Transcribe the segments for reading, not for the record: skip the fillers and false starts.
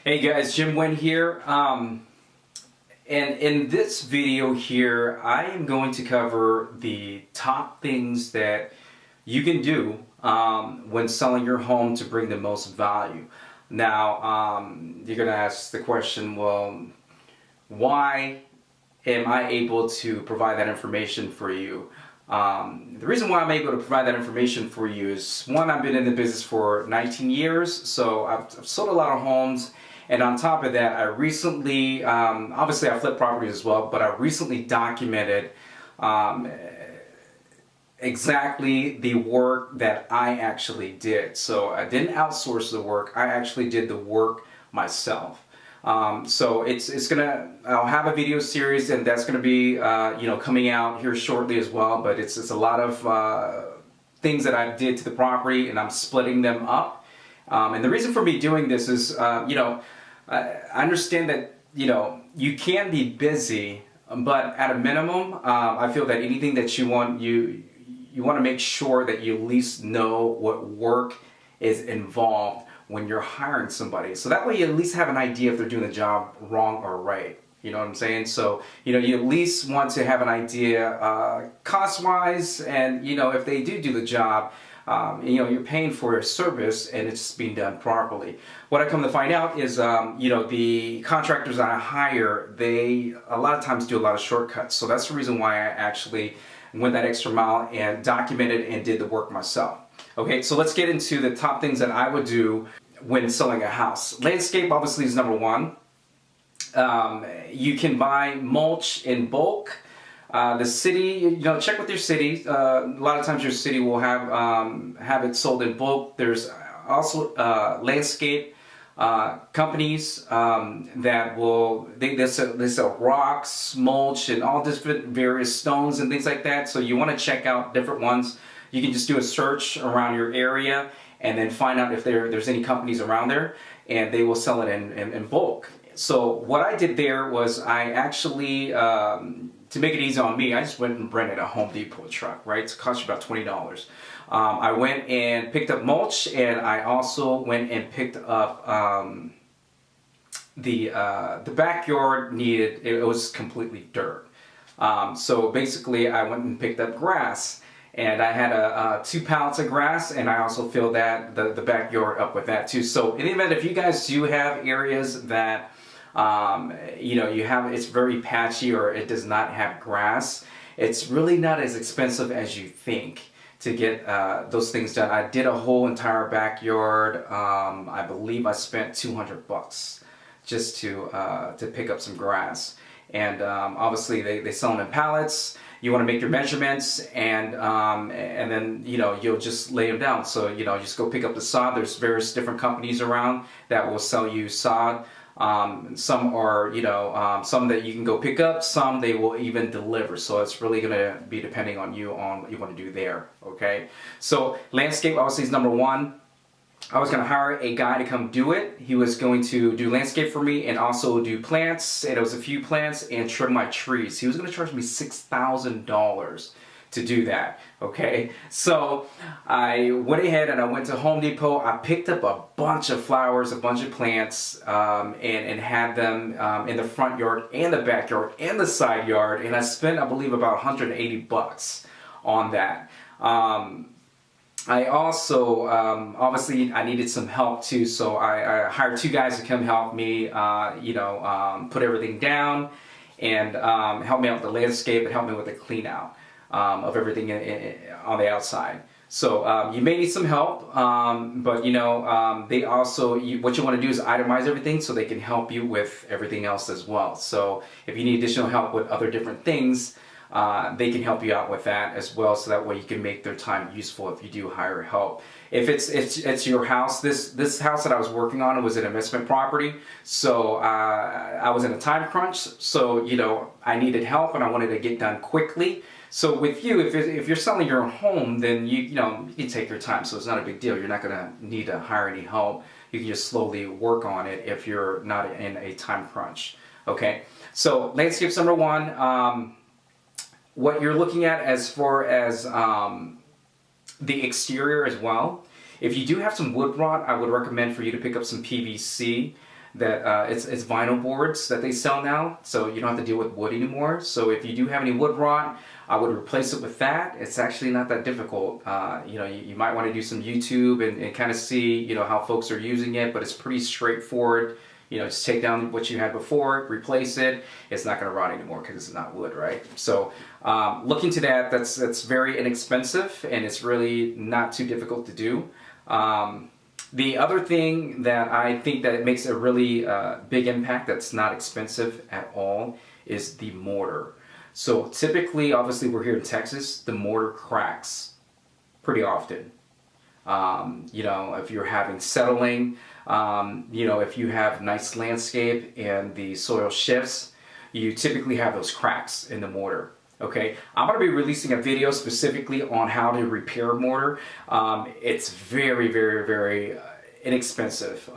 Hey guys, Jim Wen here. And in this video here, I am going to cover the top things that you can do when selling your home to bring the most value. Now, you're going to ask the question, well, why am I able to provide that information for you? The reason why I'm able to provide that information for you is, one, I've been in the business for 19 years, so I've sold a lot of homes, and on top of that, I recently, obviously I flip properties as well, but I recently documented exactly the work that I actually did. So I didn't outsource the work, I actually did the work myself. So I'll have a video series, and that's gonna be coming out here shortly as well, but it's a lot of things that I did to the property, and I'm splitting them up. And the reason for me doing this is, I understand that, you can be busy, but at a minimum, I feel that anything that you want to make sure that you at least know what work is involved when you're hiring somebody. So that way you at least have an idea if they're doing the job wrong or right. You know what I'm saying? So, you at least want to have an idea cost-wise, and, if they do the job, you're paying for a service and it's being done properly. What I come to find out is, the contractors that I hire, they a lot of times do a lot of shortcuts. So that's the reason why I actually went that extra mile and documented and did the work myself. Okay, so let's get into the top things that I would do when selling a house. Landscape obviously is number one. You can buy mulch in bulk. The city, check with your city. A lot of times your city will have it sold in bulk. There's also landscape companies that they sell rocks, mulch, and all different various stones and things like that. So you want to check out different ones. You can just do a search around your area and then find out if there's any companies around there, and they will sell it in bulk. So what I did there was, I actually, to make it easy on me, I just went and rented a Home Depot truck, right? It cost you about $20. I went and picked up mulch, and I also went and picked up the backyard it was completely dirt. So basically I went and picked up grass, and I had 2 pallets of grass, and I also filled the backyard up with that too. So in the event, if you guys do have areas that it's very patchy or it does not have grass, it's really not as expensive as you think to get those things done. I did a whole entire backyard. I believe I spent $200 just to pick up some grass. And obviously they sell them in pallets. You want to make your measurements, and then you'll just lay them down. So just go pick up the sod. There's various different companies around that will sell you sod. Some are, some that you can go pick up, some they will even deliver. So it's really going to be depending on you on what you want to do there. Okay. So landscape obviously is number one. I was going to hire a guy to come do it. He was going to do landscape for me and also do plants, and it was a few plants, and trim my trees. He was going to charge me $6,000 to do that. Okay, so I went ahead and I went to Home Depot. I picked up a bunch of flowers, a bunch of plants, and had them in the front yard and the backyard and the side yard, and I spent, I believe, about $180 on that. I also, obviously I needed some help too, so I hired 2 guys to come help me, put everything down, and help me out with the landscape and help me with the clean out of everything on the outside. So you may need some help, but they also, what you want to do is itemize everything so they can help you with everything else as well. So if you need additional help with other different things, they can help you out with that as well, so that way you can make their time useful if you do hire help. If it's your house, this house that I was working on, it was an investment property, so I was in a time crunch, so I needed help and I wanted to get done quickly. So with you, if you're selling your home, then you can take your time, so it's not a big deal. You're not going to need to hire any help. You can just slowly work on it if you're not in a time crunch. Okay, so landscape's number one. What you're looking at as far as the exterior as well, if you do have some wood rot, I would recommend for you to pick up some PVC. that it's vinyl boards that they sell now, so you don't have to deal with wood anymore. So if you do have any wood rot, I would replace it with that. It's actually not that difficult. You might want to do some YouTube and kind of see how folks are using it, but it's pretty straightforward. Just take down what you had before, replace it. It's not going to rot anymore because it's not wood, right? So look into that. That's very inexpensive, and it's really not too difficult to do. The other thing that I think that it makes a really big impact that's not expensive at all is the mortar. So typically, obviously we're here in Texas, the mortar cracks pretty often. If you're having settling, if you have nice landscape and the soil shifts, you typically have those cracks in the mortar. Okay, I'm going to be releasing a video specifically on how to repair mortar. It's very, very, very inexpensive.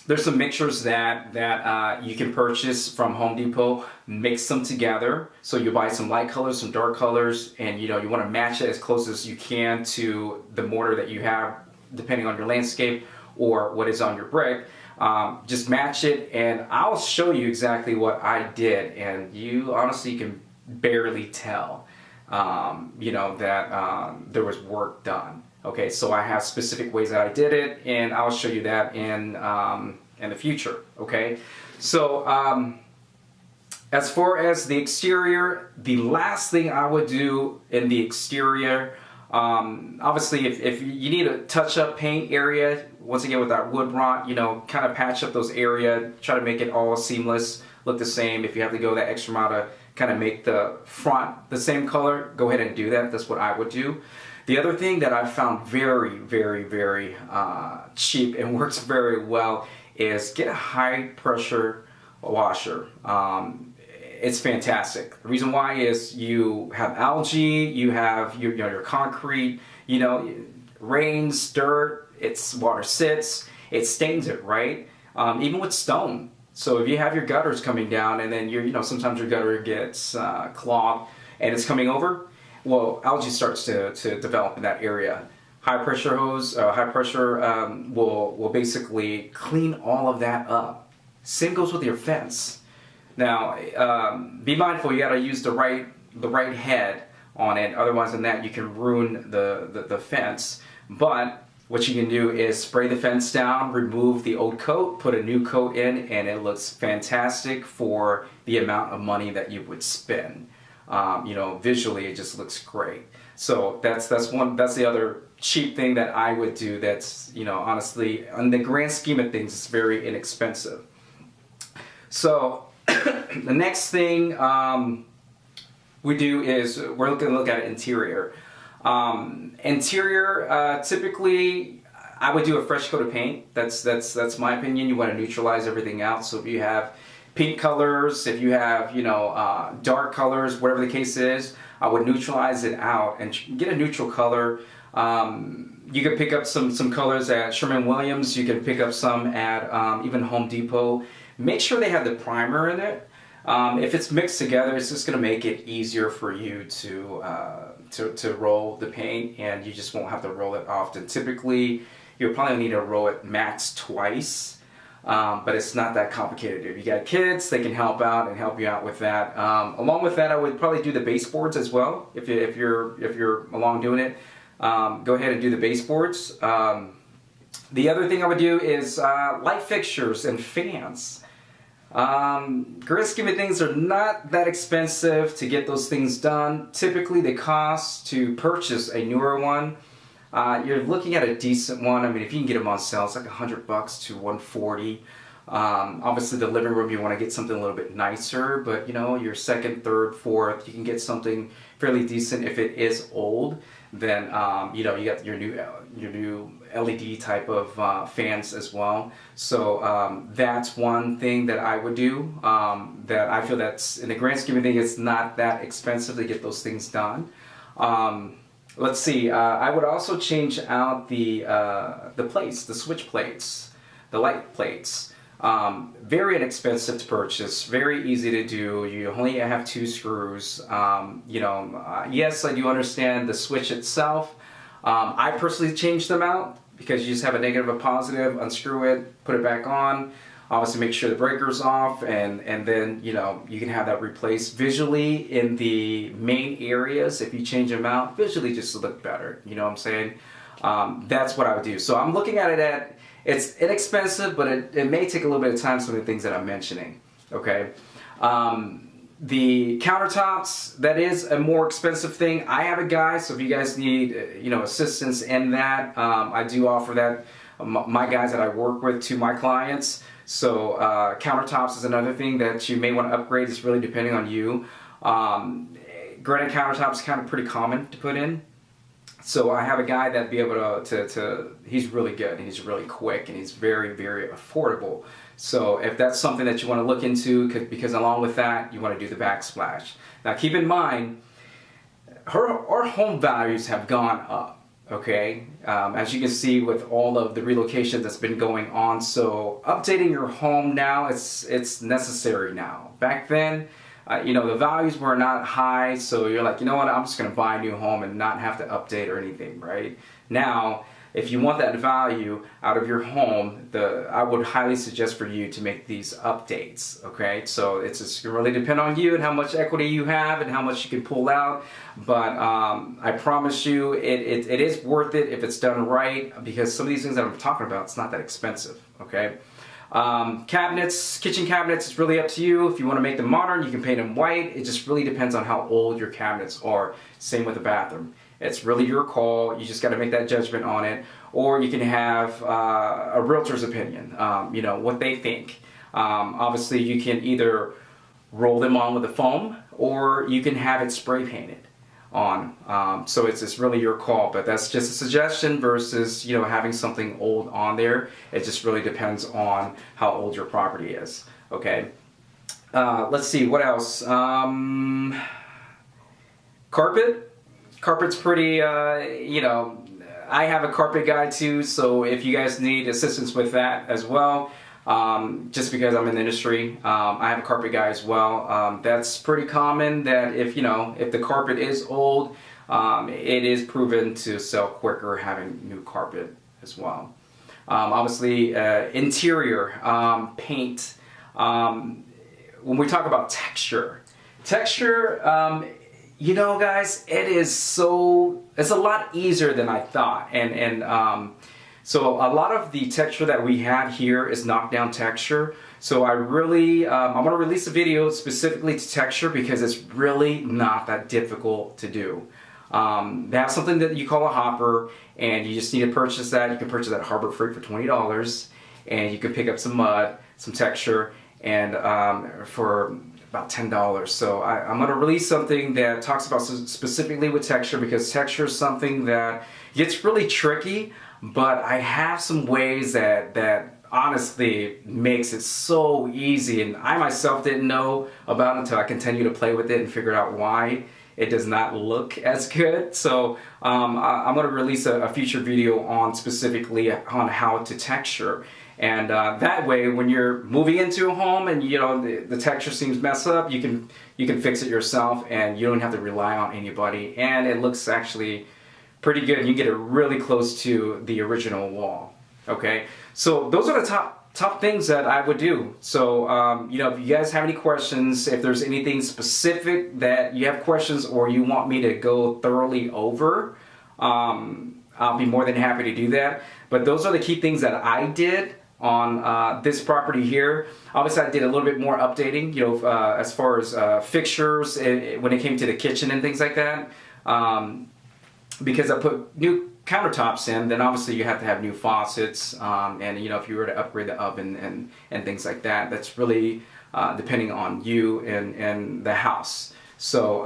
There's some mixtures that you can purchase from Home Depot. Mix them together. So you buy some light colors, some dark colors, and you want to match it as close as you can to the mortar that you have, depending on your landscape or what is on your brick. Just match it, and I'll show you exactly what I did, and you honestly can barely tell that there was work done. Okay, so I have specific ways that I did it, and I'll show you that in the future. Okay, so as far as the exterior, the last thing I would do in the exterior, obviously if you need a touch-up paint area, once again with that wood rot, kind of patch up those areas, try to make it all seamless, look the same. If you have to go that extra mile to kind of make the front the same color, go ahead and do that. That's what I would do. The other thing that I found very, very, very cheap and works very well is get a high pressure washer. It's fantastic. The reason why is you have algae, you have your concrete, rains, dirt, water sits, it stains it, right? Even with stone. So if you have your gutters coming down and then sometimes your gutter gets clogged and it's coming over, well, algae starts to develop in that area. High pressure hose, will basically clean all of that up. Same goes with your fence. Now, be mindful, you got to use the right head on it. Otherwise than that, you can ruin the fence. But what you can do is spray the fence down, remove the old coat, put a new coat in, and it looks fantastic for the amount of money that you would spend. Visually it just looks great. So that's the other cheap thing that I would do. That's honestly, in the grand scheme of things, it's very inexpensive. So the next thing we do is we're going to look at interior. Interior, typically I would do a fresh coat of paint. That's my opinion. You want to neutralize everything out. So if you have pink colors, if you have dark colors, whatever the case is, I would neutralize it out and get a neutral color. You can pick up some colors at Sherwin-Williams. You can pick up some at even Home Depot. Make sure they have the primer in it. If it's mixed together, it's just going to make it easier for you to roll the paint, and you just won't have to roll it often. Typically, you'll probably need to roll it max twice, but it's not that complicated. If you got kids, they can help out and help you out with that. Along with that, I would probably do the baseboards as well. If you're along doing it, go ahead and do the baseboards. The other thing I would do is light fixtures and fans. Grand scheme of things are not that expensive to get those things done. Typically the cost to purchase a newer one, you're looking at a decent one. I mean, if you can get them on sale, it's like $100 to $140. Obviously the living room, you want to get something a little bit nicer, but your second, third, fourth, you can get something fairly decent. If it is old, then you got your new LED type of fans as well. So that's one thing that I would do, that I feel that's, in the grand scheme of things, it's not that expensive to get those things done. Let's see, I would also change out the plates, the switch plates, the light plates. Very inexpensive to purchase, very easy to do. You only have 2 screws. Yes, I do understand the switch itself. I personally changed them out because you just have a negative and positive, unscrew it, put it back on. Obviously make sure the breaker's off, and then, you know, you can have that replaced. Visually in the main areas, if you change them out, visually just to look better, you know what I'm saying? That's what I would do. So I'm looking at it at, it's inexpensive, but it may take a little bit of time, some of the things that I'm mentioning, okay? The countertops, that is a more expensive thing. I have a guy, so if you guys need, you know, assistance in that, I do offer that, my guys that I work with, to my clients. So countertops is another thing that you may want to upgrade. It's really depending on you. Granite countertops is kind of pretty common to put in. So I have a guy that'd be able to he's really good, and he's really quick, and he's very, very affordable. So if that's something that you want to look into, because along with that, you want to do the backsplash. Now keep in mind, our home values have gone up. Okay, as you can see with all of the relocation that's been going on, so updating your home now, it's necessary now. Back then, you know, the values were not high, so you're like, you know what, I'm just going to buy a new home and not have to update or anything, right? Now, if you want that value out of your home, I would highly suggest for you to make these updates, okay? So it's just really depend on you and how much equity you have and how much you can pull out. But I promise you, it is worth it if it's done right, because some of these things that I'm talking about, it's not that expensive, okay? Cabinets, kitchen cabinets, it's really up to you. If you want to make them modern, you can paint them white. It just really depends on how old your cabinets are. Same with the bathroom. It's really your call. You just got to make that judgment on it. Or you can have a realtor's opinion, you know, what they think. Obviously, you can either roll them on with the foam, or you can have it spray painted on. So it's really your call, but that's just a suggestion versus, you know, having something old on there. It just really depends on how old your property is, okay? Let's see, what else? Carpet. Carpet's pretty, you know, I have a carpet guy too, so if you guys need assistance with that as well, just because I'm in the industry, I have a carpet guy as well. That's pretty common that if, you know, if the carpet is old, it is proven to sell quicker having new carpet as well. Obviously, interior, paint. When we talk about texture, you know, guys, it's a lot easier than I thought, and so a lot of the texture that we have here is knockdown texture. So I really, I'm going to release a video specifically to texture, because it's really not that difficult to do. They have something that you call a hopper, and you just need to purchase that. You can purchase that Harbor Freight for $20, and you can pick up some mud, some texture, and for about $10. So I'm going to release something that talks about specifically with texture, because texture is something that gets really tricky, but I have some ways that honestly makes it so easy, and I myself didn't know about it until I continued to play with it and figured out why it does not look as good. So I'm going to release a future video on specifically on how to texture. And that way, when you're moving into a home and, you know, the texture seems messed up, you can fix it yourself, and you don't have to rely on anybody. And it looks actually pretty good. You get it really close to the original wall. Okay, so those are the top things that I would do. So you know, if you guys have any questions, if there's anything specific that you have questions or you want me to go thoroughly over, I'll be more than happy to do that. But those are the key things that I did on this property here. Obviously, I did a little bit more updating, you know, as far as fixtures when it came to the kitchen and things like that. Because I put new countertops in, then obviously you have to have new faucets, and, you know, if you were to upgrade the oven and things like that, that's really depending on you and the house. So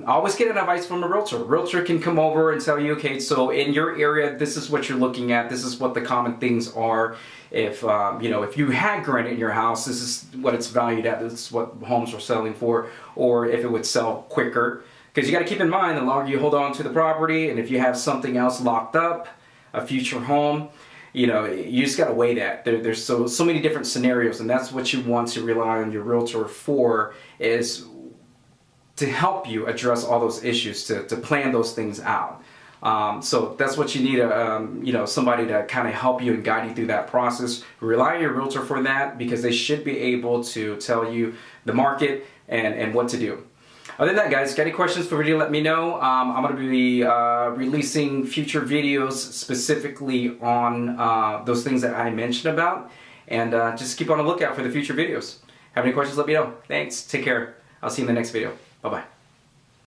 always get an advice from a realtor. A realtor can come over and tell you, okay, so in your area, this is what you're looking at. This is what the common things are. If you know, if you had granite in your house, this is what it's valued at. This is what homes are selling for, or if it would sell quicker. Because you got to keep in mind, the longer you hold on to the property, and if you have something else locked up, a future home, you know, you just got to weigh that. There's so many different scenarios, and that's what you want to rely on your realtor for, is to help you address all those issues, to plan those things out. So that's what you need, you know, somebody to kind of help you and guide you through that process. Rely on your realtor for that, because they should be able to tell you the market and what to do. Other than that, guys, got any questions for video, let me know. I'm going to be releasing future videos specifically on those things that I mentioned about. And just keep on the lookout for the future videos. Have any questions, let me know. Thanks. Take care. I'll see you in the next video. Bye-bye.